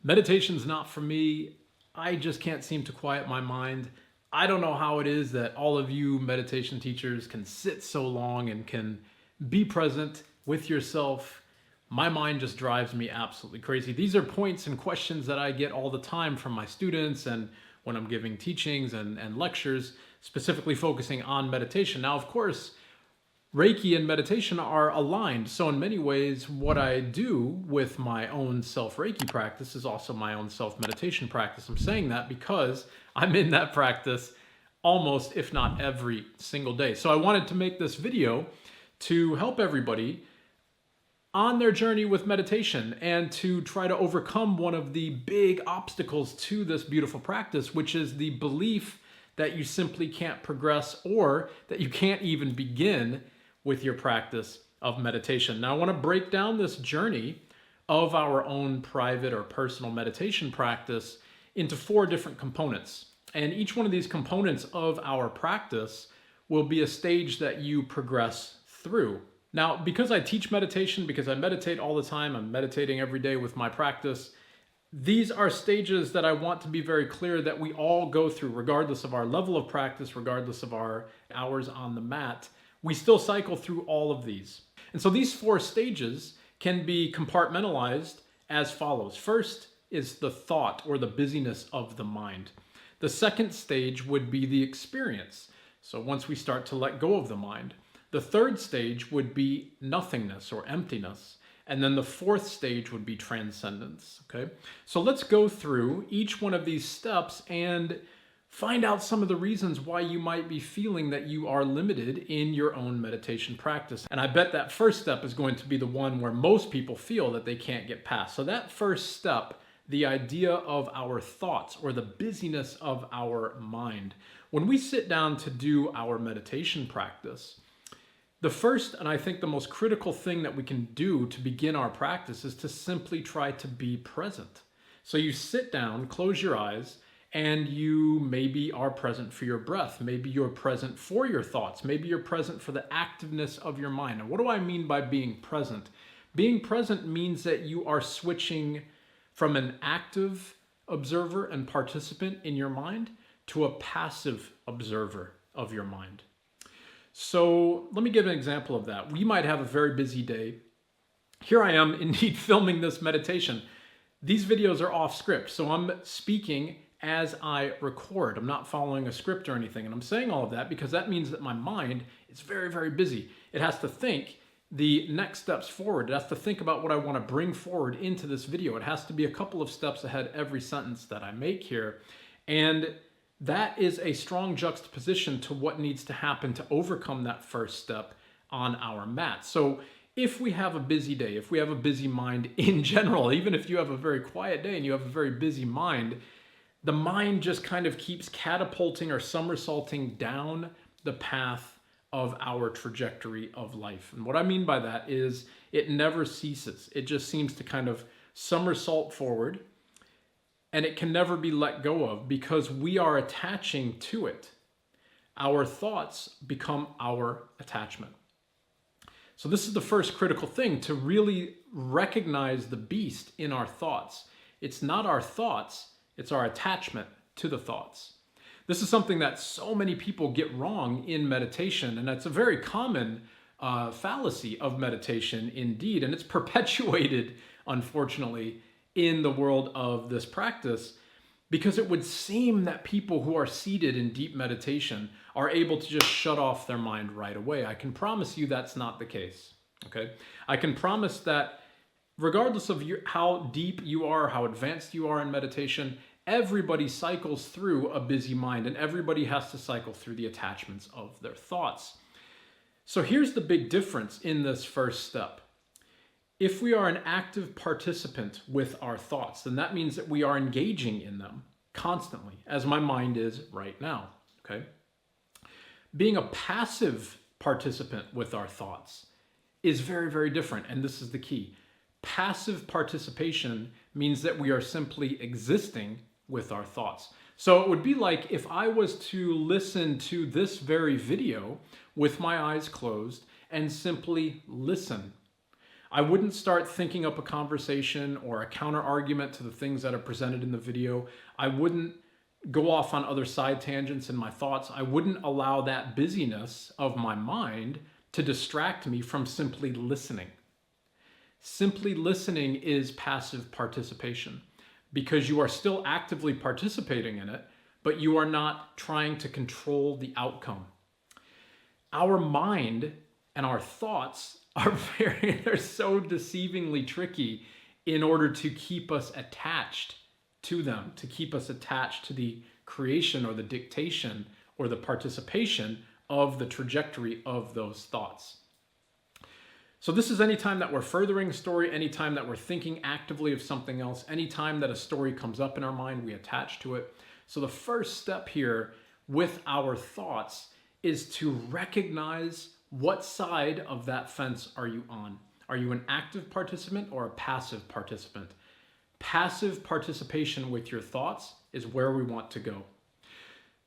Meditation's not for me. I just can't seem to quiet my mind. I don't know how it is that all of you meditation teachers can sit so long and can be present with yourself. My mind just drives me absolutely crazy. These are points and questions that I get all the time from my students and when I'm giving teachings and lectures, specifically focusing on meditation. Now, of course, Reiki and meditation are aligned. So in many ways, what I do with my own self-Reiki practice is also my own self-meditation practice. I'm saying that because I'm in that practice almost, if not every single day. So I wanted to make this video to help everybody on their journey with meditation and to try to overcome one of the big obstacles to this beautiful practice, which is the belief that you simply can't progress or that you can't even begin with your practice of meditation. Now, I want to break down this journey of our own private or personal meditation practice into 4 different components. And each one of these components of our practice will be a stage that you progress through. Now, because I teach meditation, because I meditate all the time, I'm meditating every day with my practice, these are stages that I want to be very clear that we all go through, regardless of our level of practice, regardless of our hours on the mat. We still cycle through all of these. And so these 4 stages can be compartmentalized as follows. First is the thought or the busyness of the mind. The second stage would be the experience. So once we start to let go of the mind. The third stage would be nothingness or emptiness. And then the 4th stage would be transcendence, okay? So let's go through each one of these steps and find out some of the reasons why you might be feeling that you are limited in your own meditation practice. And I bet that first step is going to be the one where most people feel that they can't get past. So that first step, the idea of our thoughts or the busyness of our mind. When we sit down to do our meditation practice, the first and I think the most critical thing that we can do to begin our practice is to simply try to be present. So you sit down, close your eyes, and you maybe are present for your breath. Maybe you're present for your thoughts. Maybe you're present for the activeness of your mind. And what do I mean by being present? Being present means that you are switching from an active observer and participant in your mind to a passive observer of your mind. So let me give an example of that. We might have a very busy day. Here I am indeed filming this meditation. These videos are off script, so I'm speaking as I record. I'm not following a script or anything. And I'm saying all of that because that means that my mind is very, very busy. It has to think the next steps forward. It has to think about what I want to bring forward into this video. It has to be a couple of steps ahead every sentence that I make here. And that is a strong juxtaposition to what needs to happen to overcome that first step on our mat. So if we have a busy day, if we have a busy mind in general, even if you have a very quiet day and you have a very busy mind, the mind just kind of keeps catapulting or somersaulting down the path of our trajectory of life. And what I mean by that is it never ceases. It just seems to kind of somersault forward, and it can never be let go of because we are attaching to it. Our thoughts become our attachment. So this is the first critical thing, to really recognize the beast in our thoughts. It's not our thoughts, it's our attachment to the thoughts. This is something that so many people get wrong in meditation, and it's a very common fallacy of meditation indeed, and it's perpetuated, unfortunately, in the world of this practice, because it would seem that people who are seated in deep meditation are able to just shut off their mind right away. I can promise you that's not the case, okay? I can promise that regardless of how deep you are, how advanced you are in meditation, everybody cycles through a busy mind, and everybody has to cycle through the attachments of their thoughts. So here's the big difference in this first step. If we are an active participant with our thoughts, then that means that we are engaging in them constantly, as my mind is right now, okay? Being a passive participant with our thoughts is very, very different, and this is the key. Passive participation means that we are simply existing with our thoughts. So it would be like if I was to listen to this very video with my eyes closed and simply listen. I wouldn't start thinking up a conversation or a counter argument to the things that are presented in the video. I wouldn't go off on other side tangents in my thoughts. I wouldn't allow that busyness of my mind to distract me from simply listening. Simply listening is passive participation because you are still actively participating in it, but you are not trying to control the outcome. Our mind and our thoughts are they're so deceivingly tricky in order to keep us attached to them, to keep us attached to the creation or the dictation or the participation of the trajectory of those thoughts. So this is anytime that we're furthering a story, anytime that we're thinking actively of something else, anytime that a story comes up in our mind, we attach to it. So the first step here with our thoughts is to recognize what side of that fence are you on. Are you an active participant or a passive participant? Passive participation with your thoughts is where we want to go.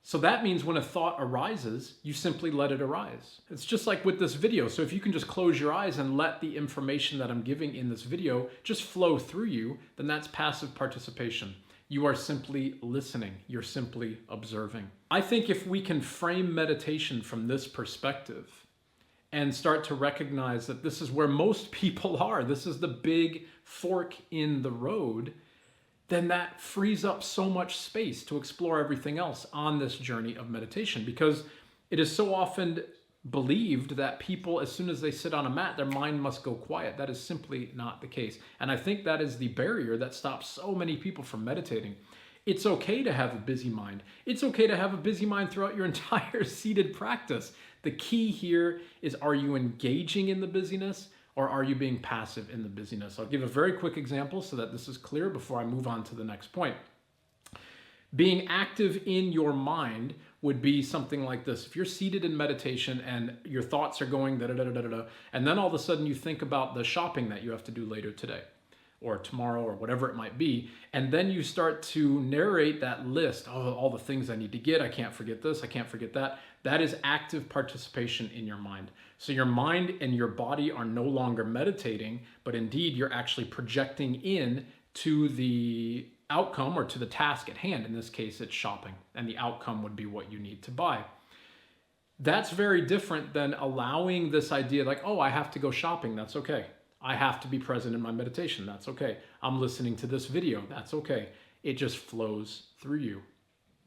So that means when a thought arises, you simply let it arise. It's just like with this video. So if you can just close your eyes and let the information that I'm giving in this video just flow through you, then that's passive participation. You are simply listening. You're simply observing. I think if we can frame meditation from this perspective and start to recognize that this is where most people are, this is the big fork in the road, then that frees up so much space to explore everything else on this journey of meditation, because it is so often believed that people, as soon as they sit on a mat, their mind must go quiet. That is simply not the case. And I think that is the barrier that stops so many people from meditating. It's okay to have a busy mind. It's okay to have a busy mind throughout your entire seated practice. The key here is, are you engaging in the busyness or are you being passive in the busyness? I'll give a very quick example so that this is clear before I move on to the next point. Being active in your mind would be something like this. If you're seated in meditation and your thoughts are going da-da-da-da-da-da, and then all of a sudden you think about the shopping that you have to do later today or tomorrow or whatever it might be, and then you start to narrate that list, oh, all the things I need to get, I can't forget this, I can't forget that. That is active participation in your mind. So your mind and your body are no longer meditating, but indeed you're actually projecting in to the outcome or to the task at hand. In this case, it's shopping, and the outcome would be what you need to buy. That's very different than allowing this idea like, oh, I have to go shopping, that's okay. I have to be present in my meditation, that's okay. I'm listening to this video, that's okay. It just flows through you.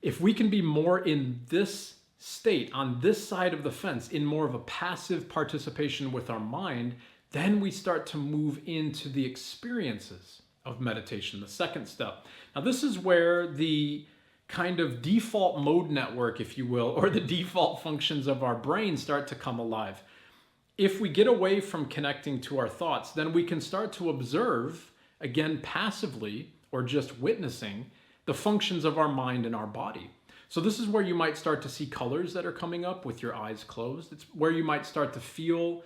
If we can be more in this state, on this side of the fence, in more of a passive participation with our mind, then we start to move into the experiences of meditation, the second step. Now this is where the kind of default mode network, if you will, or the default functions of our brain start to come alive. If we get away from connecting to our thoughts, then we can start to observe, again passively, or just witnessing, the functions of our mind and our body. So this is where you might start to see colors that are coming up with your eyes closed. It's where you might start to feel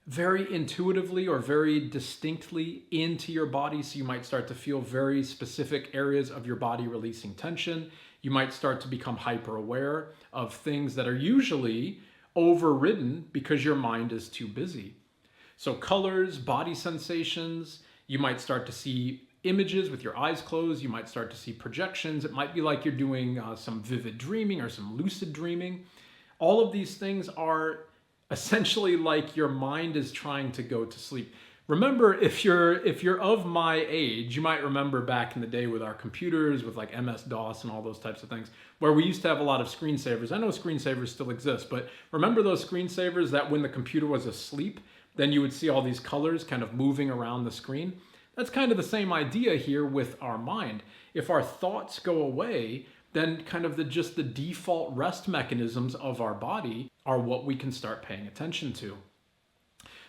very intuitively or very distinctly into your body. So you might start to feel very specific areas of your body releasing tension. You might start to become hyper aware of things that are usually overridden because your mind is too busy. So colors, body sensations, you might start to see images with your eyes closed. You might start to see projections. It might be like you're doing some vivid dreaming or some lucid dreaming. All of these things are essentially like your mind is trying to go to sleep. Remember, if you're of my age, you might remember back in the day with our computers, with like MS-DOS and all those types of things, where we used to have a lot of screensavers. I know screensavers still exist, but remember those screensavers that when the computer was asleep, then you would see all these colors kind of moving around the screen? That's kind of the same idea here with our mind. If our thoughts go away, then kind of just the default rest mechanisms of our body are what we can start paying attention to.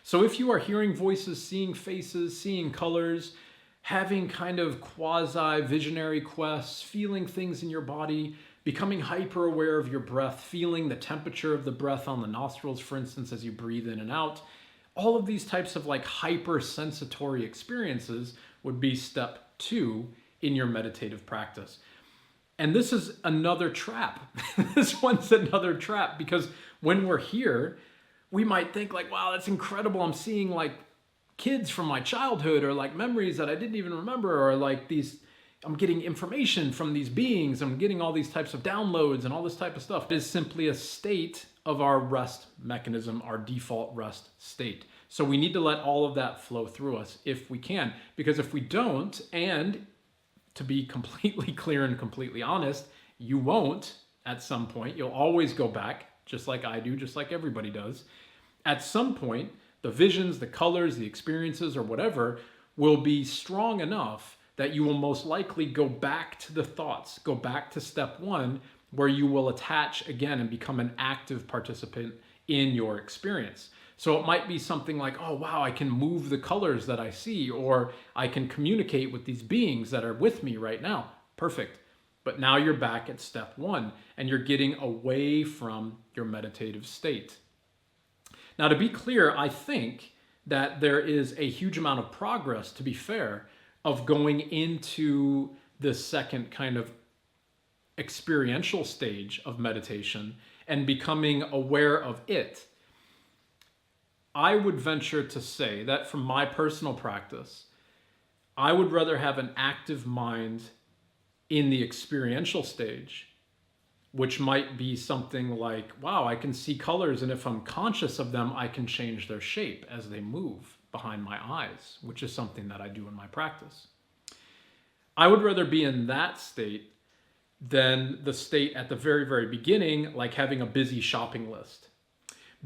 So if you are hearing voices, seeing faces, seeing colors, having kind of quasi-visionary quests, feeling things in your body, becoming hyper aware of your breath, feeling the temperature of the breath on the nostrils, for instance, as you breathe in and out, all of these types of like hypersensitory experiences would be step 2 in your meditative practice. And this is another trap. This one's another trap, because when we're here, we might think like, wow, that's incredible. I'm seeing like kids from my childhood, or like memories that I didn't even remember, or like these, I'm getting information from these beings, I'm getting all these types of downloads and all this type of stuff. It is simply a state of our rest mechanism, our default rest state. So we need to let all of that flow through us if we can, because if we don't, and to be completely clear and completely honest, you won't at some point. You'll always go back, just like I do, just like everybody does. At some point, the visions, the colors, the experiences, or whatever will be strong enough that you will most likely go back to the thoughts, go back to step one, where you will attach again and become an active participant in your experience. So it might be something like, oh wow, I can move the colors that I see, or I can communicate with these beings that are with me right now. Perfect. But now you're back at step one, and you're getting away from your meditative state. Now, to be clear, I think that there is a huge amount of progress, to be fair, of going into the second kind of experiential stage of meditation and becoming aware of it. I would venture to say that from my personal practice, I would rather have an active mind in the experiential stage, which might be something like, wow, I can see colors, and if I'm conscious of them, I can change their shape as they move behind my eyes, which is something that I do in my practice. I would rather be in that state than the state at the very, very beginning, like having a busy shopping list.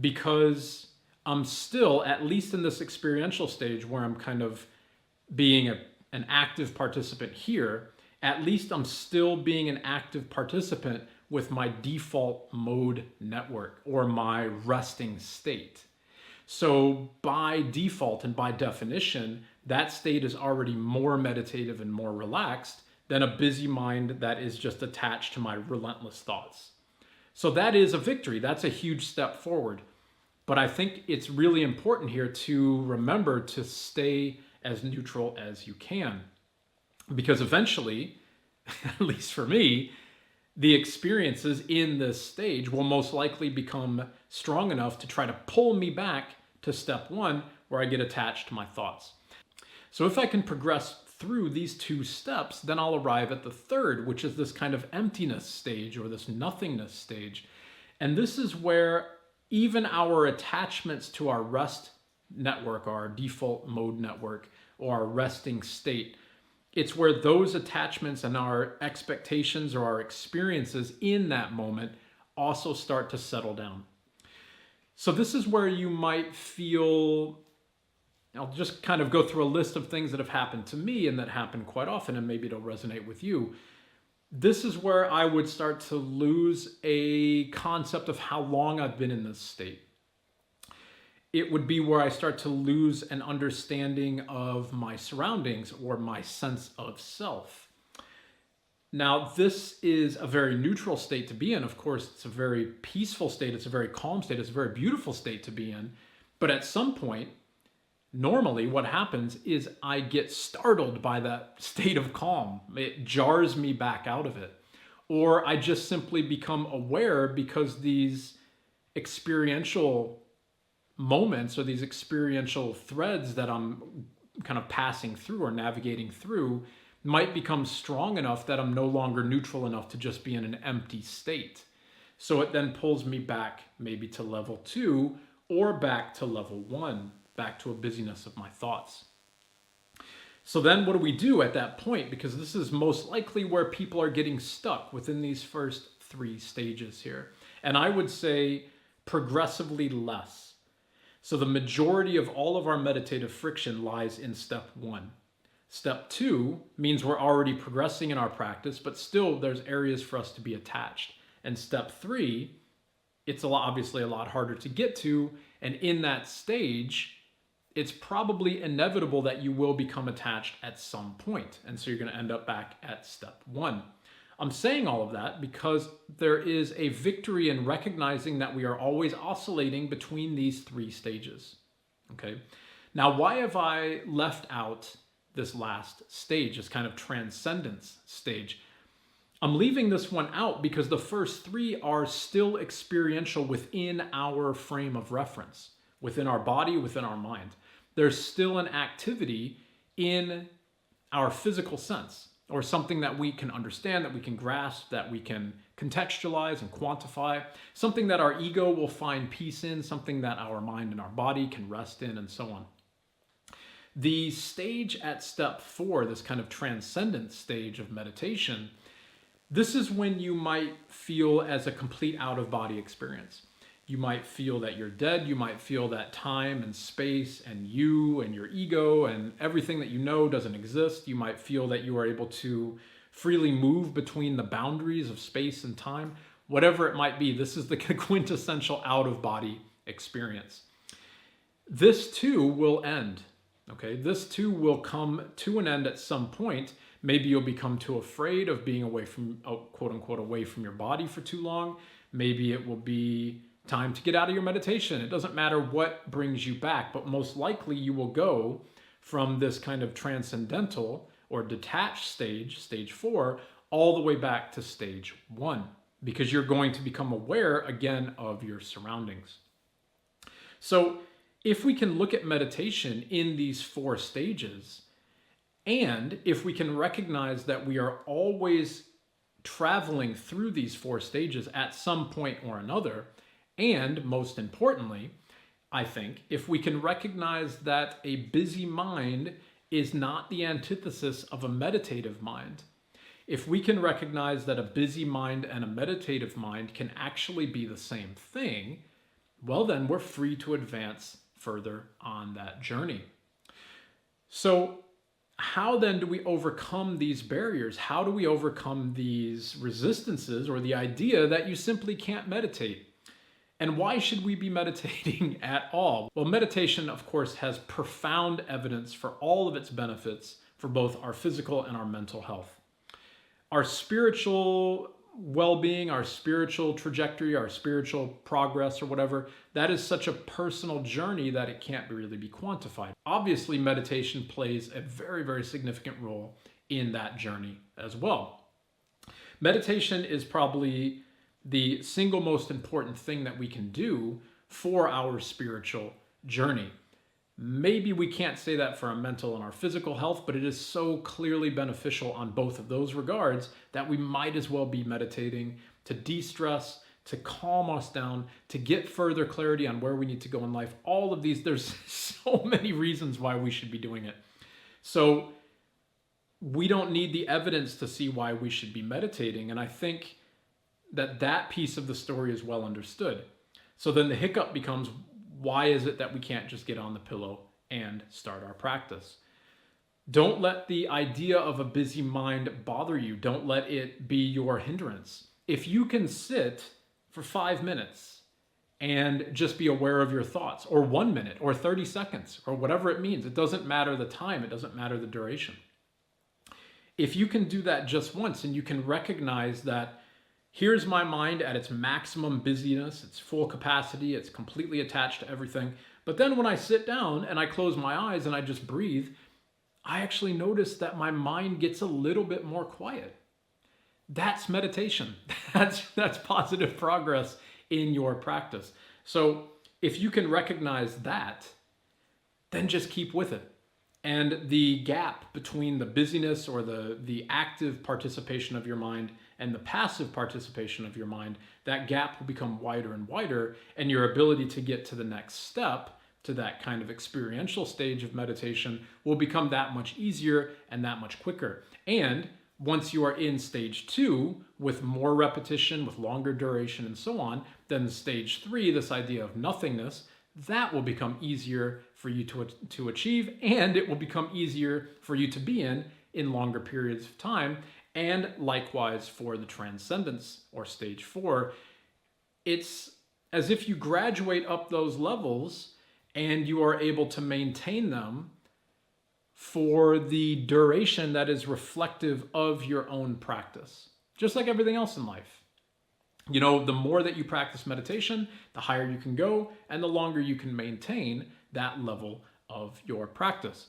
Because I'm still, at least in this experiential stage where I'm kind of being an active participant here, at least I'm still being an active participant with my default mode network, or my resting state. So by default and by definition, that state is already more meditative and more relaxed than a busy mind that is just attached to my relentless thoughts. So that is a victory. That's a huge step forward. But I think it's really important here to remember to stay as neutral as you can. Because eventually, at least for me, the experiences in this stage will most likely become strong enough to try to pull me back to step one, where I get attached to my thoughts. So if I can progress through these two steps, then I'll arrive at the third, which is this kind of emptiness stage, or this nothingness stage. And this is where even our attachments to our rest network, our default mode network, or our resting state, it's where those attachments and our expectations or our experiences in that moment also start to settle down. So this is where you might feel, I'll just kind of go through a list of things that have happened to me and that happen quite often, and maybe it'll resonate with you. This is where I would start to lose a concept of how long I've been in this state. It would be where I start to lose an understanding of my surroundings or my sense of self. Now, this is a very neutral state to be in. Of course, it's a very peaceful state. It's a very calm state. It's a very beautiful state to be in. But at some point, normally what happens is I get startled by that state of calm. It jars me back out of it. Or I just simply become aware because these experiential moments or these experiential threads that I'm kind of passing through or navigating through might become strong enough that I'm no longer neutral enough to just be in an empty state. So it then pulls me back maybe to level 2 or back to level 1, back to a busyness of my thoughts. So then what do we do at that point? Because this is most likely where people are getting stuck within these first 3 stages here. And I would say progressively less. So the majority of all of our meditative friction lies in step 1. Step 2 means we're already progressing in our practice, but still there's areas for us to be attached. And step 3, it's obviously a lot harder to get to. And in that stage, it's probably inevitable that you will become attached at some point. And so you're going to end up back at step 1. I'm saying all of that because there is a victory in recognizing that we are always oscillating between these 3 stages. Okay. Now, why have I left out this last stage, this kind of transcendence stage? I'm leaving this one out because the first 3 are still experiential within our frame of reference, within our body, within our mind. there's still an activity in our physical sense, or something that we can understand, that we can grasp, that we can contextualize and quantify, something that our ego will find peace in, something that our mind and our body can rest in, and so on. The stage at step 4, this kind of transcendent stage of meditation, this is when you might feel as a complete out-of-body experience. You might feel that you're dead. You might feel that time and space and you and your ego and everything that you know doesn't exist. You might feel that you are able to freely move between the boundaries of space and time. Whatever it might be, this is the quintessential out-of-body experience. This too will end. Okay, this too will come to an end at some point. Maybe you'll become too afraid of being away from, quote unquote, away from your body for too long. Maybe it will be time to get out of your meditation. It doesn't matter what brings you back, but most likely you will go from this kind of transcendental or detached stage, stage 4, all the way back to stage 1, because you're going to become aware again of your surroundings. So if we can look at meditation in these 4 stages, and if we can recognize that we are always traveling through these 4 stages at some point or another, and most importantly, I think, if we can recognize that a busy mind is not the antithesis of a meditative mind, if we can recognize that a busy mind and a meditative mind can actually be the same thing, well then we're free to advance further on that journey. So how then do we overcome these barriers? How do we overcome these resistances or the idea that you simply can't meditate? And why should we be meditating at all? Well, meditation, of course, has profound evidence for all of its benefits for both our physical and our mental health. Our spiritual well-being, our spiritual trajectory, our spiritual progress or whatever, that is such a personal journey that it can't really be quantified. Obviously, meditation plays a very, very significant role in that journey as well. Meditation is probably the single most important thing that we can do for our spiritual journey. Maybe we can't say that for our mental and our physical health, but it is so clearly beneficial on both of those regards that we might as well be meditating to de-stress, to calm us down, to get further clarity on where we need to go in life. All of these, there's so many reasons why we should be doing it. So we don't need the evidence to see why we should be meditating. And I think that that piece of the story is well understood. So then the hiccup becomes, why is it that we can't just get on the pillow and start our practice? Don't let the idea of a busy mind bother you. Don't let it be your hindrance. If you can sit for 5 minutes and just be aware of your thoughts, or 1 minute, or 30 seconds, or whatever it means, it doesn't matter the time, it doesn't matter the duration. If you can do that just once and you can recognize that here's my mind at its maximum busyness, its full capacity, it's completely attached to everything. But then when I sit down and I close my eyes and I just breathe, I actually notice that my mind gets a little bit more quiet. That's meditation. That's positive progress in your practice. So if you can recognize that, then just keep with it. And the gap between the busyness or the active participation of your mind and the passive participation of your mind, that gap will become wider and wider, and your ability to get to the next step, to that kind of experiential stage of meditation, will become that much easier and that much quicker. And once you are in stage 2, with more repetition, with longer duration and so on, then stage 3, this idea of nothingness, that will become easier for you to achieve, and it will become easier for you to be in longer periods of time. And likewise for the transcendence, or stage 4, it's as if you graduate up those levels and you are able to maintain them for the duration that is reflective of your own practice, just like everything else in life. You know, the more that you practice meditation, the higher you can go and the longer you can maintain that level of your practice.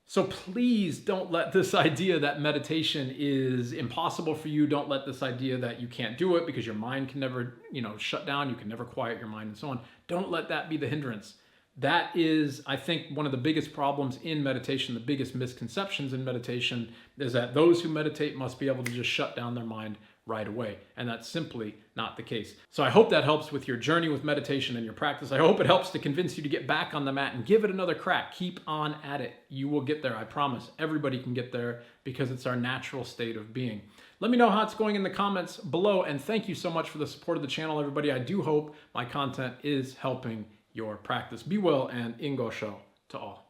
So please don't let this idea that meditation is impossible for you. Don't let this idea that you can't do it because your mind can never, shut down. You can never quiet your mind and so on. Don't let that be the hindrance. That is, I think, one of the biggest problems in meditation, the biggest misconceptions in meditation, is that those who meditate must be able to just shut down their mind right away. And that's simply not the case. So I hope that helps with your journey with meditation and your practice. I hope it helps to convince you to get back on the mat and give it another crack. Keep on at it. You will get there, I promise. Everybody can get there because it's our natural state of being. Let me know how it's going in the comments below, and thank you so much for the support of the channel, everybody. I do hope my content is helping your practice. Be well, and In Gassho to all.